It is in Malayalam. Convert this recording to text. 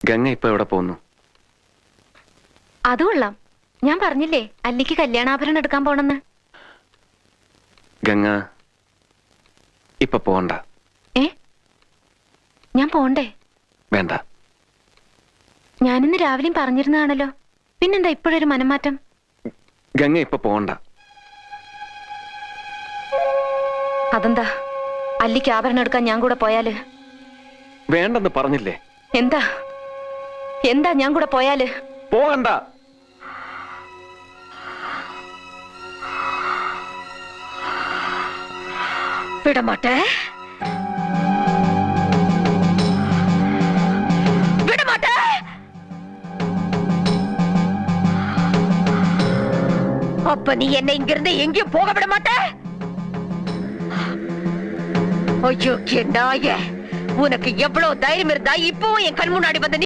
ഗംഗ ഇപ്പൊ എവിടെ പോകുന്നു? അത് കൊള്ളാം. ഞാൻ പറഞ്ഞില്ലേ അല്ലിക്ക് കല്യാണാഭരണം എടുക്കാൻ പോണെന്ന്. ഗംഗ ഇപ്പൊ പോണ്ട. ഞാൻ പോണ്ടേ? വേണ്ട. ഞാനിന്ന് രാവിലെയും പറഞ്ഞിരുന്നതാണല്ലോ, പിന്നെന്താ ഇപ്പോഴൊരു മനംമാറ്റം? ഗംഗ ഇപ്പൊ പോണ്ട. അതെന്താ? അല്ലിക്ക് ആഭരണം എടുക്കാൻ ഞാൻ കൂടെ പോയാല്? വേണ്ടെന്ന് പറഞ്ഞില്ലേ? എന്താ എന്താ ഞാൻ കൂടെ പോയാല്? പോകണ്ട. വിടമാട്ടെ, വിടമാട്ടെ. அப்ப நீ என்னை இங்கிருந்து எங்கேயும் போக விட மாட்ட? ஐயோ நாயே, உனக்கு எவ்வளவு தைரியம் இருந்தா இப்பவும் என் கண் முன்னாடி வந்து